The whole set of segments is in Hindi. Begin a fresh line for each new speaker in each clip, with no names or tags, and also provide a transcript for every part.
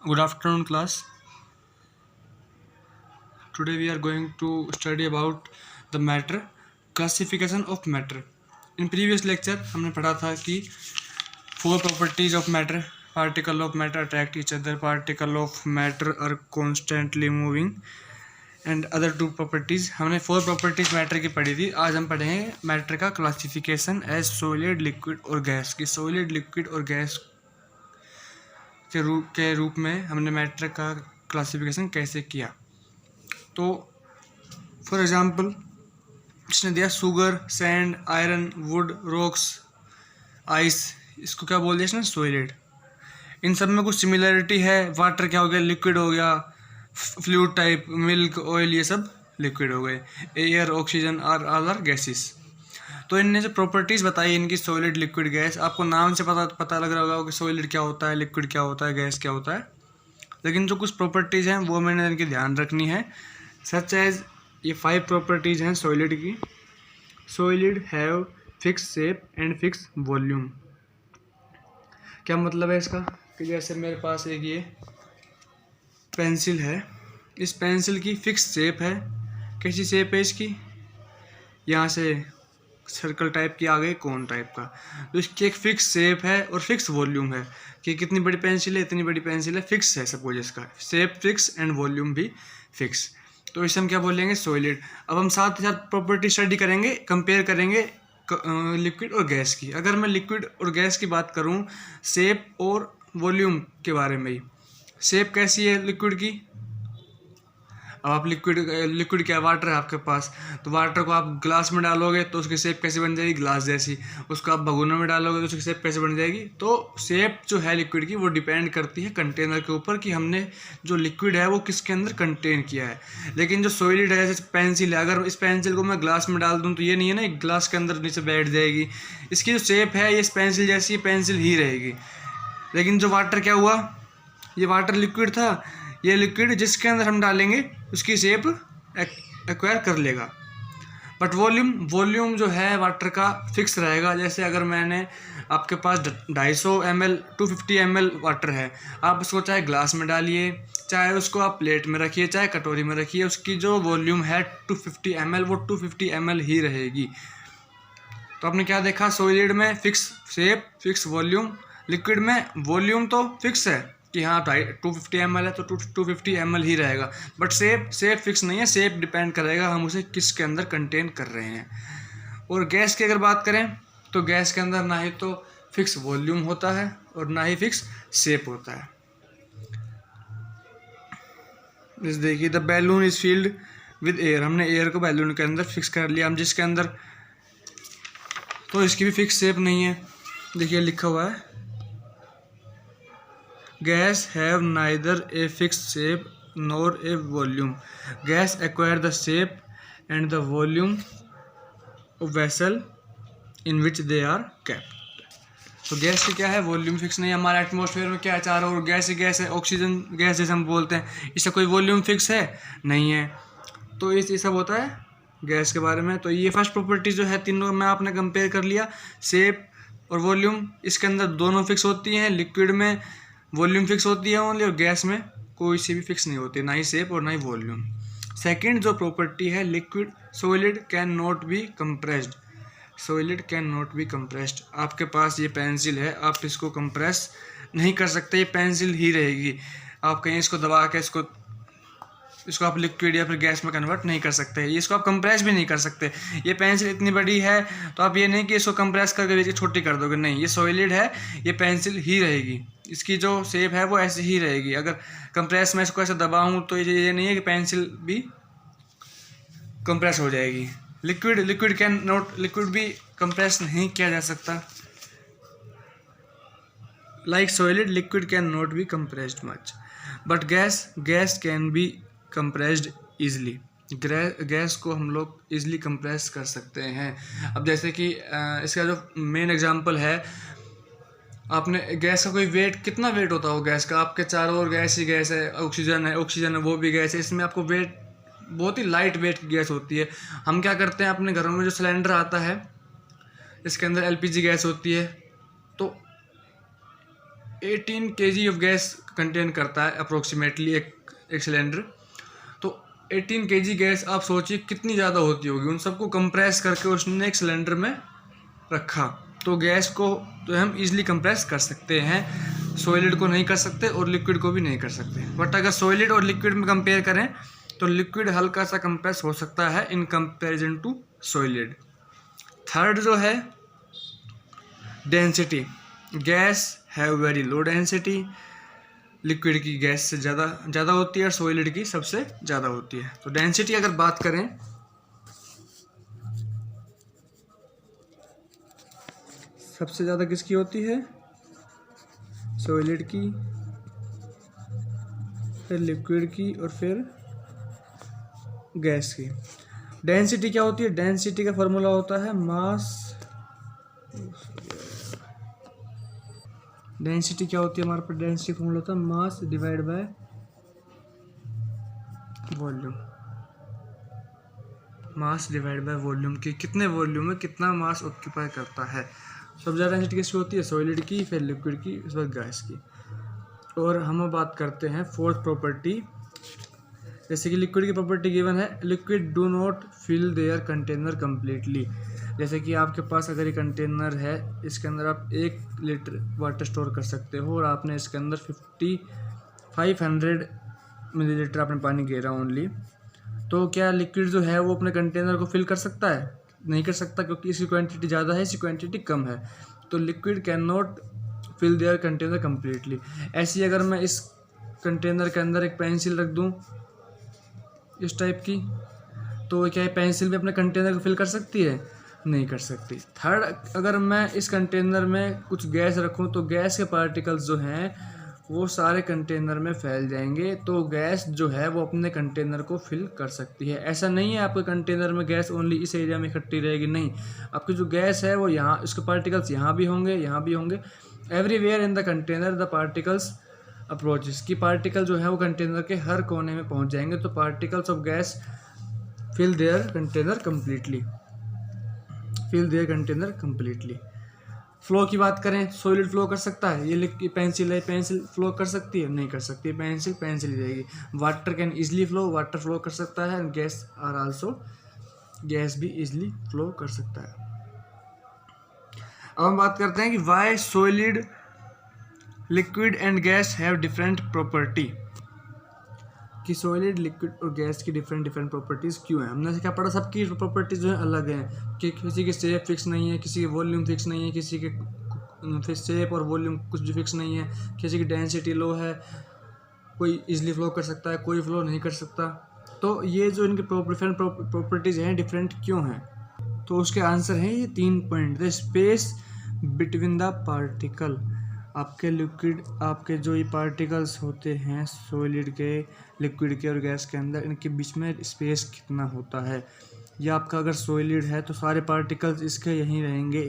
Good afternoon, class. Today we are going to study about the matter, classification of matter. In previous lecture हमने पढ़ा था कि four properties of matter, particle of matter attract each other, particle of matter are constantly moving, and other two properties. हमने four properties matter की पढ़ी थी. आज हम पढ़ेंगे matter का classification as solid, liquid और gas की. solid, liquid और gas के रूप में हमने मैटर का क्लासिफिकेशन कैसे किया. तो फॉर एग्जांपल इसने दिया sugar, sand, iron, would, rocks, ice. इसको क्या बोल दिया इसने? सॉलिड. इन सब में कुछ सिमिलरिटी है. वाटर क्या हो गया? लिक्विड हो गया. फ्लूइड टाइप, मिल्क, ऑयल, ये सब लिक्विड हो गए. Air, oxygen are all are gases. तो इनने जो प्रॉपर्टीज़ बताई इनकी, सॉलिड, लिक्विड, गैस, आपको नाम से पता लग रहा होगा कि सॉलिड क्या होता है, लिक्विड क्या होता है, गैस क्या होता है. लेकिन जो कुछ प्रॉपर्टीज़ हैं वो मैंने इनकी ध्यान रखनी है. सच एज ये 5 प्रॉपर्टीज़ हैं सॉलिड की. Solid have fix shape and fix volume. क्या मतलब है इसका? कि जैसे मेरे पास एक ये पेंसिल है. इस पेंसिल की फिक्स शेप है. कैसी शेप है इसकी? यहाँ से सर्कल टाइप की आ गई, कोन टाइप का. तो इसकी एक फिक्स शेप है और फिक्स वॉल्यूम है कि कितनी बड़ी पेंसिल है, इतनी बड़ी पेंसिल है, फिक्स है. सपोज इसका शेप फिक्स एंड वॉल्यूम भी फिक्स. तो इसे हम क्या बोलेंगे? सॉलिड. अब हम साथ ही साथ प्रॉपर्टी स्टडी करेंगे, कंपेयर करेंगे लिक्विड और गैस की. अगर मैं लिक्विड और गैस की बात करूँ शेप और वॉल्यूम के बारे में ही. शेप कैसी है लिक्विड की? अब आप लिक्विड क्या है? वाटर है आपके पास. तो वाटर को आप ग्लास में डालोगे तो उसकी शेप कैसे बन जाएगी? ग्लास जैसी. उसको आप भगोने में डालोगे तो उसकी शेप कैसे बन जाएगी? तो शेप जो है लिक्विड की वो डिपेंड करती है कंटेनर के ऊपर कि हमने जो लिक्विड है वो किसके अंदर कंटेन किया है. लेकिन जो सॉलिड है, जैसे पेंसिल है, अगर इस पेंसिल को मैं ग्लास में डाल दूँ तो ये नहीं है ना एक ग्लास के अंदर नीचे बैठ जाएगी. इसकी जो शेप है ये इस पेंसिल जैसी पेंसिल ही रहेगी. लेकिन जो वाटर क्या हुआ? ये वाटर लिक्विड था. ये लिक्विड जिसके अंदर हम डालेंगे उसकी शेप एक्वायर कर लेगा. बट वॉल्यूम जो है वाटर का फिक्स रहेगा. जैसे अगर मैंने आपके पास 250 ml 250 ml वाटर है, आप उसको चाहे ग्लास में डालिए, चाहे उसको आप प्लेट में रखिए, चाहे कटोरी में रखिए, उसकी जो वॉल्यूम है 250 ml वो 250 ml ही रहेगी. तो आपने क्या देखा? सॉलिड में fix shape, fix volume. Liquid में वॉल्यूम तो फिक्स है कि हाँ 250 ml है तो 250 ml ही रहेगा. बट शेप फिक्स नहीं है. शेप डिपेंड करेगा हम उसे किसके अंदर कंटेन कर रहे हैं. और गैस की अगर बात करें तो गैस के अंदर ना ही तो फिक्स वॉल्यूम होता है और ना ही फिक्स शेप होता है. इस देखिए, the balloon is field with air. हमने एयर को बैलून के अंदर फिक्स कर लिया. हम जिसके अंदर, तो इसकी भी फिक्स शेप नहीं है. देखिए लिखा हुआ है Gas have neither a fixed shape nor a volume. Gas acquire the shape and the volume of vessel in which they are kept. तो गैस की क्या है? वॉल्यूम फिक्स नहीं है. हमारे एटमॉस्फेयर में क्या है? चारों ओर गैस ही गैस है. ऑक्सीजन गैस जैसे हम बोलते हैं, इसका कोई वॉल्यूम फिक्स है नहीं है. तो ये सब होता है गैस के बारे में. तो ये फर्स्ट प्रॉपर्टी जो है तीनों में आपने कंपेयर कर लिया. शेप और वॉल्यूम इसके अंदर दोनों फिक्स होती हैं. लिक्विड में वॉल्यूम फिक्स होती है ओनली, और गैस में कोई सी भी फिक्स नहीं होती, ना ही शेप और ना ही वॉल्यूम. सेकंड जो प्रॉपर्टी है liquid, solid can not be compressed. Solid can not be compressed. आपके पास ये पेंसिल है, आप इसको कंप्रेस नहीं कर सकते. ये पेंसिल ही रहेगी. आप कहीं इसको दबा के इसको आप लिक्विड या फिर गैस में कन्वर्ट नहीं कर सकते. इसको आप कंप्रेस भी नहीं कर सकते. ये पेंसिल इतनी बड़ी है तो आप ये नहीं कि इसको कंप्रेस करके छोटी कर दोगे. नहीं, ये सॉलिड है, ये पेंसिल ही रहेगी. इसकी जो शेप है वो ऐसी ही रहेगी. अगर कंप्रेस में इसको ऐसे दबाऊँ तो ये नहीं है कि पेंसिल भी कंप्रेस हो जाएगी. लिक्विड भी कंप्रेस नहीं किया जा सकता. Like solid, liquid can not be compressed much. But gas can B compressed easily. Gas को हम लोग ईजिली कंप्रेस कर सकते हैं. अब जैसे कि इसका जो मेन एग्जांपल है, आपने गैस का कोई वेट, कितना वेट होता हो गैस का? आपके चारों ओर गैस ही गैस है. ऑक्सीजन है वो भी गैस है. इसमें आपको वेट, बहुत ही लाइट वेट गैस होती है. हम क्या करते हैं अपने घरों में, जो सिलेंडर आता है इसके अंदर LPG गैस होती है. तो 18 kg ऑफ गैस कंटेन करता है अप्रोक्सीमेटली एक सिलेंडर। तो 18 kg गैस आप सोचिए कितनी ज़्यादा होती होगी। उन सबको कंप्रेस करके उसने एक सिलेंडर में रखा। तो गैस को तो हम इजीली कंप्रेस कर सकते हैं, सॉलिड को नहीं कर सकते और लिक्विड को भी नहीं कर सकते। बट अगर सॉलिड और लिक्विड में कंपेयर करें तो लिक्विड हल्का सा कंप्रेस हो सकता है in comparison to solid. Third जो है density, gas have very low density. Liquid की गैस से ज़्यादा होती है और सॉलिड की सबसे ज़्यादा होती है। तो डेंसिटी अगर बात करें, सबसे ज़्यादा किसकी होती है? सॉलिड की, फिर लिक्विड की और फिर गैस की। डेंसिटी क्या होती है? डेंसिटी का फॉर्मूला होता है मास। डेंसिटी क्या होती है हमारे पास? डेंसिटी फॉर्मूला होता है mass divide by volume. Mass divide by volume की कितने वॉल्यूम में कितना मास ऑक्यूपाई करता है। सबसे ज़्यादा डेंसिटी किसकी होती है? सॉलिड की, फिर लिक्विड की, उसके बाद गैस की। और हम बात करते हैं फोर्थ प्रॉपर्टी। जैसे कि लिक्विड की प्रॉपर्टी गिवन है, liquid do not fill their container completely. जैसे कि आपके पास अगर ये कंटेनर है, इसके अंदर आप 1 लीटर वाटर स्टोर कर सकते हो और आपने इसके अंदर 500 मिलीलीटर आपने पानी घेरा ओनली, तो क्या लिक्विड जो है वो अपने कंटेनर को फिल कर सकता है? नहीं कर सकता, क्योंकि इसकी क्वांटिटी ज़्यादा है, इसकी क्वांटिटी कम है। तो liquid can not fill their container completely. ऐसी अगर मैं इस कंटेनर के अंदर एक पेंसिल रख दूँ इस टाइप की, तो क्या पेंसिल भी अपने कंटेनर को फिल कर सकती है? नहीं कर सकती। थर्ड, अगर मैं इस कंटेनर में कुछ गैस रखूं तो गैस के पार्टिकल्स जो हैं वो सारे कंटेनर में फैल जाएंगे। तो गैस जो है वो अपने कंटेनर को फिल कर सकती है। ऐसा नहीं है आपके कंटेनर में गैस ओनली इस एरिया में इकट्ठी रहेगी, नहीं, आपकी जो गैस है वो यहाँ, इसके पार्टिकल्स यहाँ भी होंगे, यहाँ भी होंगे। Everywhere in the container the particles approaches, की पार्टिकल जो है वो कंटेनर के हर कोने में पहुँच जाएंगे। तो particles of gas fill their container completely, fill their container completely. Flow की बात करें, सॉलिड फ्लो कर सकता है? ये पेंसिल है, पेंसिल फ्लो कर सकती है? नहीं कर सकती। पेंसिल पेंसिल ही रहेगी। Water can easily flow, water flow कर सकता है। गैस आर आल्सो, गैस भी इजली फ्लो कर सकता है। अब हम बात करते हैं कि why solid, liquid and gas have different property, कि सॉलिड, लिक्विड और गैस की डिफरेंट प्रॉपर्टीज़ क्यों हैं। हमने क्या पढ़ा? सबकी प्रॉपर्टीज़ जो है अलग हैं, कि किसी की शेप फिक्स नहीं है, किसी की वॉल्यूम फिक्स नहीं है, किसी के शेप और वॉल्यूम कुछ भी फिक्स नहीं है, किसी की डेंसिटी लो है, कोई इजीली फ्लो कर सकता है, कोई फ्लो नहीं कर सकता। तो ये जो इनकी डिफरेंट प्रॉपर्टीज़ हैं, डिफरेंट क्यों हैं? तो उसके आंसर हैं ये 3 point. The space between the particle, आपके लिक्विड, आपके जो ये पार्टिकल्स होते हैं सॉलिड के, लिक्विड के और गैस के अंदर, इनके बीच में स्पेस कितना होता है। या आपका अगर सॉलिड है तो सारे पार्टिकल्स इसके यहीं रहेंगे।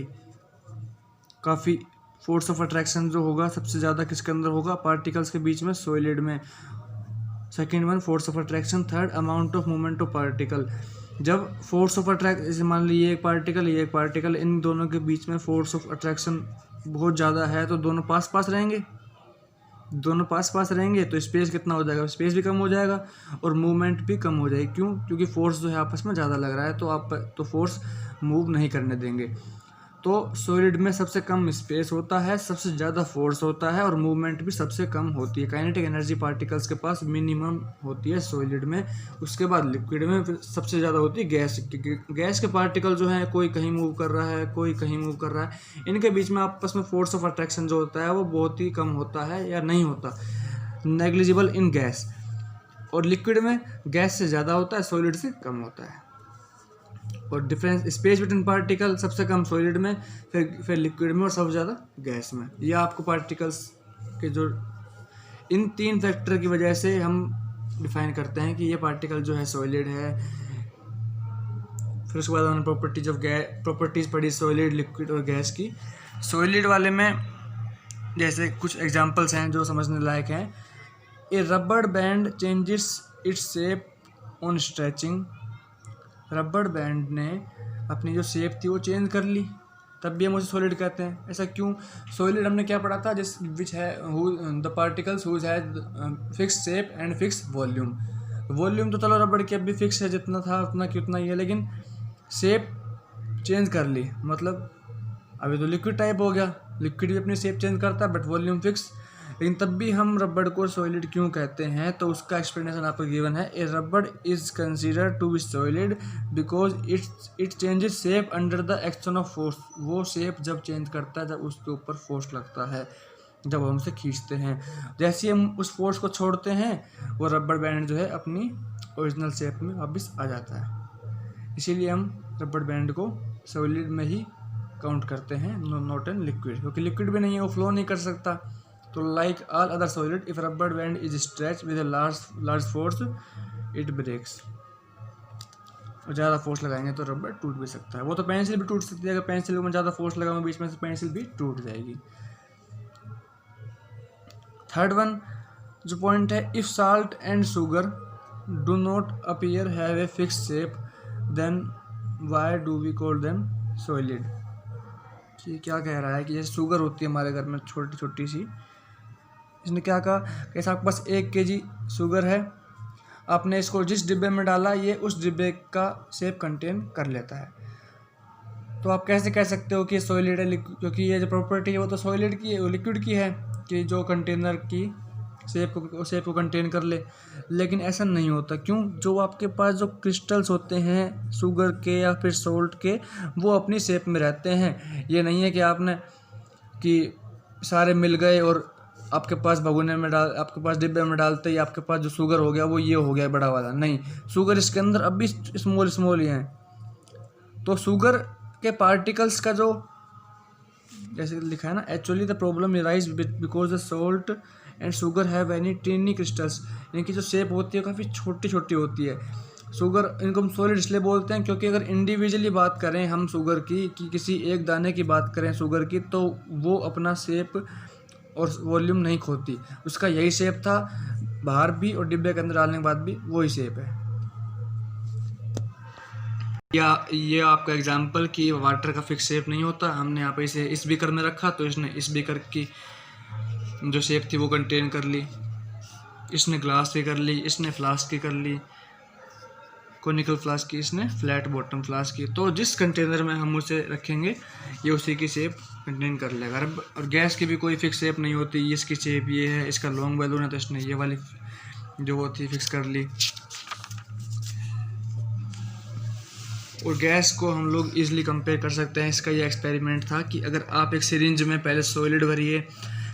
काफ़ी फोर्स ऑफ अट्रैक्शन जो होगा सबसे ज़्यादा किसके अंदर होगा? पार्टिकल्स के बीच में, सॉलिड में। Second one force of attraction. Third amount of movement of particle. जब फोर्स ऑफ अट्रैक्शन, जैसे मान लीजिए एक पार्टिकल, ये एक पार्टिकल, इन दोनों के बीच में फोर्स ऑफ अट्रैक्शन बहुत ज़्यादा है तो दोनों पास पास रहेंगे, दोनों पास पास रहेंगे तो स्पेस कितना हो जाएगा? स्पेस भी कम हो जाएगा और मूवमेंट भी कम हो जाएगी। क्यों? क्योंकि फोर्स जो है आपस में ज़्यादा लग रहा है, तो आप तो फोर्स मूव नहीं करने देंगे। तो सॉलिड में सबसे कम स्पेस होता है, सबसे ज़्यादा फोर्स होता है और मूवमेंट भी सबसे कम होती है। काइनेटिक एनर्जी पार्टिकल्स के पास मिनिमम होती है सॉलिड में। उसके बाद लिक्विड में फिर सबसे ज़्यादा होती है गैस की। गैस के पार्टिकल जो हैं, कोई कहीं मूव कर रहा है, कोई कहीं मूव कर रहा है, इनके बीच में आपस में फोर्स ऑफ अट्रैक्शन जो होता है वो बहुत ही कम होता है या नहीं होता, नेग्लिजिबल इन गैस। और लिक्विड में गैस से ज़्यादा होता है, सॉलिड से कम होता है। और डिफरेंस स्पेस बिटवीन पार्टिकल सबसे कम सॉलिड में, फिर लिक्विड में और सबसे ज़्यादा गैस में। यह आपको पार्टिकल्स के जो इन 3 फैक्टर की वजह से हम डिफाइन करते हैं कि ये पार्टिकल जो है सॉलिड है। फिर उसके बाद हमने प्रॉपर्टीज़ पढ़ी सॉलिड, लिक्विड और गैस की। सॉलिड वाले में जैसे कुछ एग्जांपल्स हैं जो समझने लायक हैं। ए रबड़ band changes its shape on stretching. रबड़ बैंड ने अपनी जो शेप थी वो चेंज कर ली तब भी हम उसे सॉलिड कहते हैं। ऐसा क्यों? सॉलिड हमने क्या पढ़ा था, जिस विच है the particles whose has fix shape and fix volume. Volume तो चलो रबड़ की अब भी फिक्स है, जितना था उतना की उतना ही है, लेकिन शेप चेंज कर ली, मतलब अभी तो लिक्विड टाइप हो गया, लिक्विड भी अपनी शेप चेंज करता है बट वॉल्यूम फिक्स। लेकिन तब भी हम रबड़ को सॉलिड क्यों कहते हैं, तो उसका एक्सप्लेनेशन आपको गिवन है। A rubber is considered to be solid because it changes shape under the action of force. वो शेप जब चेंज करता है जब उसके ऊपर फोर्स लगता है, जब हम उसे खींचते हैं। जैसे ही हम उस फोर्स को छोड़ते हैं वो रबड़ बैंड जो है अपनी ओरिजिनल शेप में वापस आ जाता है। इसीलिए हम रबड़ बैंड को सॉलिड में ही काउंट करते हैं, नॉट एन लिक्विड, क्योंकि लिक्विड भी नहीं है, वो फ्लो नहीं कर सकता। तो like all other solid if rubber band is stretch with a large force it breaks. और ज़्यादा फोर्स लगाएंगे तो रबड़ टूट भी सकता है। वो तो पेंसिल भी टूट सकती है, अगर पेंसिल में ज़्यादा फोर्स लगाऊंगा बीच में से पेंसिल भी टूट जाएगी। थर्ड वन जो पॉइंट है, if salt and sugar do not appear have a fix shape then why do we call them solid. ये क्या कह रहा है कि जैसे शुगर होती है हमारे घर में छोटी छोटी सी, इसने क्या कहा कि आपके पास 1 kg शुगर है, आपने इसको जिस डिब्बे में डाला ये उस डिब्बे का शेप कंटेन कर लेता है। तो आप कैसे कह सकते हो कि सॉलिड है, क्योंकि ये जो प्रॉपर्टी है वो तो सॉलिड की है, वो लिक्विड की है कि जो कंटेनर की शेप को कंटेन कर ले। लेकिन ऐसा नहीं होता, क्यों? जो आपके पास जो क्रिस्टल्स होते हैं शुगर के या फिर सोल्ट के, वो अपनी शेप में रहते हैं। ये नहीं है कि आपने कि सारे मिल गए और आपके पास भगोने में डाल, आपके पास डिब्बे में डालते ही आपके पास जो शुगर हो गया वो ये हो गया बड़ा वाला। नहीं, शुगर इसके अंदर अब भी स्मॉल ही हैं। तो शुगर के पार्टिकल्स का जो जैसे लिखा है ना, actually the problem rise because the salt and sugar have any tiny crystals. इनकी जो शेप होती है काफ़ी छोटी छोटी होती है। शुगर, इनको हम सॉलिड इसलिए बोलते हैं क्योंकि अगर इंडिविजुअली बात करें हम शुगर की, कि किसी एक दाने की बात करें शुगर की, तो वो अपना शेप और वॉल्यूम नहीं खोती। उसका यही शेप था बाहर भी और डिब्बे के अंदर डालने के बाद भी वही शेप है। या ये आपका एग्जांपल कि वाटर का फिक्स शेप नहीं होता, हमने यहाँ पे इसे इस बीकर में रखा तो इसने इस बीकर की जो शेप थी वो कंटेन कर ली, इसने ग्लास की कर ली, इसने फ्लास्क की कर ली, कोनिकल फ्लास्क की, इसने फ्लैट बॉटम फ्लास्क की। तो जिस कंटेनर में हम उसे रखेंगे ये उसी की शेप कंटेन कर लेगा। और गैस की भी कोई फिक्स शेप नहीं होती, इसकी शेप ये है, इसका लॉन्ग बैलून है तो इसने ये वाली जो वो थी फिक्स कर ली। और गैस को हम लोग इजीली कंपेयर कर सकते हैं। इसका ये एक्सपेरिमेंट था कि अगर आप एक सिरिंज में पहले सॉलिड भरिए,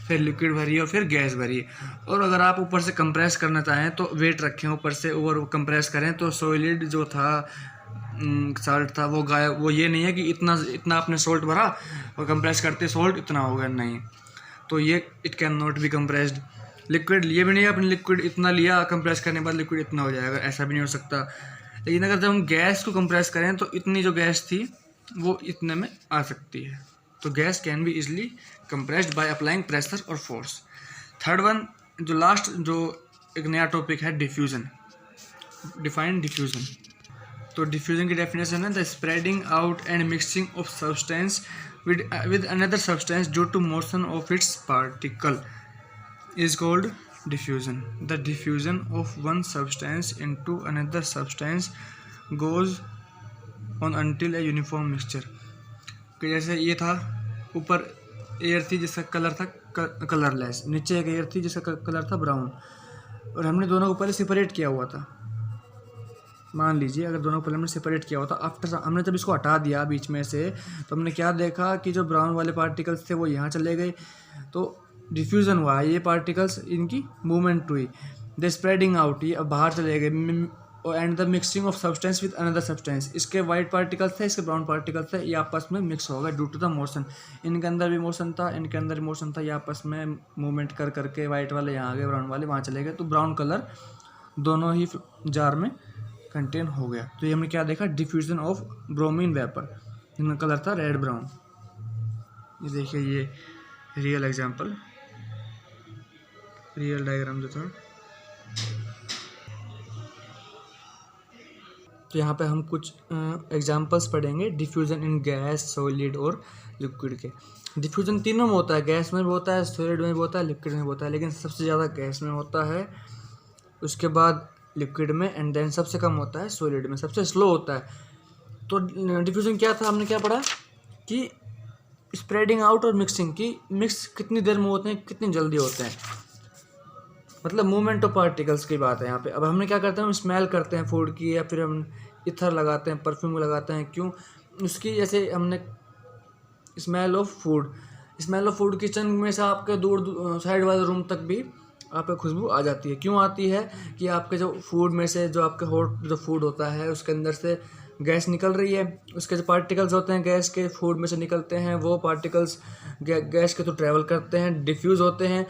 फिर लिक्विड भरिए और फिर गैस भरिए, और अगर आप ऊपर से कंप्रेस करना चाहें तो वेट रखें ऊपर से और कंप्रेस करें, तो सॉलिड जो था साल्ट था वो गायब। वो ये नहीं है कि इतना आपने सॉल्ट भरा और कंप्रेस करते सॉल्ट इतना हो गया, नहीं। तो ये it can not be compressed. Liquid ये भी नहीं है अपने लिक्विड इतना लिया, कंप्रेस करने के बाद लिक्विड इतना हो जाएगा, ऐसा भी नहीं हो सकता। लेकिन अगर जब हम गैस को कंप्रेस करें तो इतनी जो गैस थी वो इतने में आ सकती है। तो gas can be easily compressed by applying pressure और फोर्स। थर्ड वन जो लास्ट जो एक नया टॉपिक है, डिफ्यूजन। Define diffusion. तो डिफ्यूजन की डेफिनेशन है the spreading out and mixing of substance with another substance due to motion of its particle is called diffusion. The diffusion of one substance into another substance goes on until a uniform mixture. कि जैसे ये था, ऊपर एयर थी जिसका कलर था कलरलेस, नीचे एक एयर थी जिसका कलर था ब्राउन, और हमने दोनों को पहले सेपरेट किया हुआ था। मान लीजिए अगर दोनों को पहले हमने सेपरेट किया हुआ था, आफ्टर हमने जब इसको हटा दिया बीच में से, तो हमने क्या देखा कि जो ब्राउन वाले पार्टिकल्स थे वो यहाँ चले गए, तो डिफ्यूज़न हुआ। ये पार्टिकल्स इनकी मूवमेंट हुई, द स्प्रेडिंग आउट, ये अब बाहर चले गए, and the mixing of substance with another substance. इसके वाइट पार्टिकल्स थे, इसके ब्राउन पार्टिकल्स थे, ये आपस में मिक्स होगा ड्यू टू द मोशन। इनके अंदर भी मोशन था, इनके अंदर भी मोशन था, ये आपस में मूवमेंट कर करके वाइट वाले यहाँ आ गए, ब्राउन वाले वहाँ चले गए, तो ब्राउन कलर दोनों ही जार में कंटेन हो गया। तो ये हमने क्या देखा, डिफ्यूजन ऑफ ब्रोमीन वेपर, इनका कलर था रेड ब्राउन। ये देखिए ये रियल एग्जांपल, रियल डायग्राम जो था। तो यहाँ पे हम कुछ एग्जांपल्स पढ़ेंगे डिफ्यूज़न इन गैस, सॉलिड और लिक्विड के। डिफ्यूज़न तीनों में होता है, गैस में भी होता है, सॉलिड में भी होता है, लिक्विड में भी होता है, लेकिन सबसे ज़्यादा गैस में होता है, उसके बाद लिक्विड में, एंड देन सबसे कम होता है सॉलिड में, सबसे स्लो होता है। तो डिफ्यूज़न क्या था, हमने क्या पढ़ा कि स्प्रेडिंग आउट और मिक्सिंग की, मिक्स कितनी देर में होते हैं, कितनी जल्दी होते हैं, मतलब मूवमेंट ऑफ पार्टिकल्स की बात है यहाँ पे। अब हमने क्या करते हैं, हम स्मेल करते हैं फूड की, या फिर हम इथर लगाते हैं, परफ्यूम लगाते हैं, क्यों, उसकी जैसे हमने स्मेल ऑफ फूड किचन में से आपके दूर साइड वाले रूम तक भी आपको खुशबू आ जाती है। क्यों आती है कि आपके जो फूड में से, जो आपके हॉट जो फूड होता है उसके अंदर से गैस निकल रही है, उसके जो पार्टिकल्स होते हैं गैस के फूड में से निकलते हैं, वो पार्टिकल्स गैस के थ्रू ट्रैवल करते हैं, डिफ्यूज़ होते हैं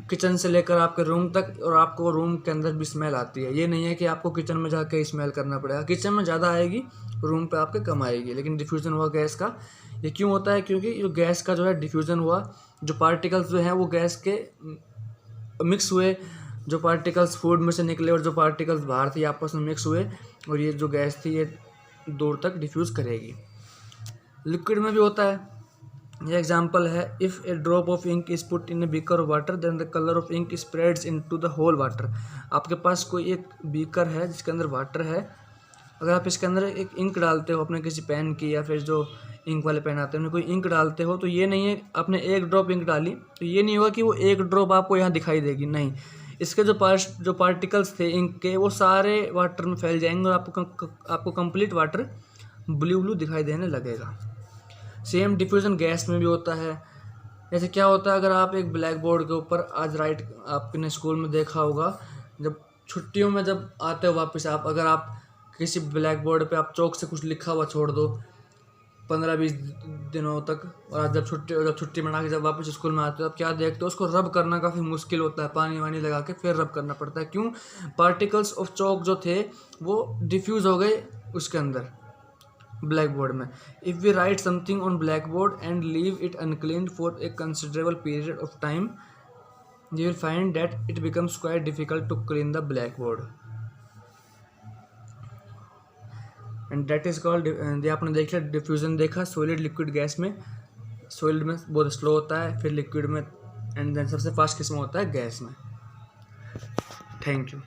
किचन से लेकर आपके रूम तक, और आपको रूम के अंदर भी स्मेल आती है। ये नहीं है कि आपको किचन में जाके स्मेल करना पड़ेगा, किचन में ज़्यादा आएगी, रूम पे आपके कम आएगी, लेकिन डिफ्यूज़न हुआ गैस का। ये क्यों होता है, क्योंकि जो गैस का जो है डिफ्यूज़न हुआ, जो पार्टिकल्स जो हैं वो गैस के मिक्स हुए, जो पार्टिकल्स फूड में से निकले और जो पार्टिकल्स बाहर थे आपस में मिक्स हुए, और ये जो गैस थी ये दूर तक डिफ्यूज़ करेगी। लिक्विड में भी होता है, ये एग्जांपल है, if a drop of ink is put in a beaker of water then the colour of ink spreads into the whole water. आपके पास कोई एक बीकर है जिसके अंदर वाटर है, अगर आप इसके अंदर एक इंक डालते हो अपने किसी पेन की, या फिर जो इंक वाले पेन आते हैं उनमें कोई इंक डालते हो, तो ये नहीं है आपने एक ड्रॉप इंक डाली तो ये नहीं होगा कि वो एक ड्रॉप आपको यहाँ दिखाई देगी, नहीं, इसके जो पार्टिकल्स थे इंक के वो सारे वाटर में फैल जाएंगे और आपको कंप्लीट वाटर ब्लू दिखाई देने लगेगा। सेम डिफ्यूज़न गैस में भी होता है। जैसे क्या होता है, अगर आप एक ब्लैक बोर्ड के ऊपर आज आपने स्कूल में देखा होगा, जब छुट्टियों में जब आते हो वापस आप, अगर आप किसी ब्लैक बोर्ड पे आप चौक से कुछ लिखा हुआ छोड़ दो 15-20 दिनों तक, और जब छुट्टी मना के जब वापस स्कूल में आते हो, आप क्या देखते हो, उसको रब करना काफ़ी मुश्किल होता है, पानी वानी लगा के फिर रब करना पड़ता है। क्यों, पार्टिकल्स ऑफ चौक जो थे वो डिफ्यूज़ हो गए उसके अंदर ब्लैक बोर्ड में। If we write something on black board and leave it uncleaned for a considerable period of time, you will find that it becomes quite difficult to clean the blackboard, and that is called ये आपने देखा डिफ्यूज़न देखा सॉलिड लिक्विड गैस में, सॉलिड में बहुत स्लो होता है, फिर लिक्विड में, एंड देन सबसे फास्ट किस में होता है, गैस में। Thank you.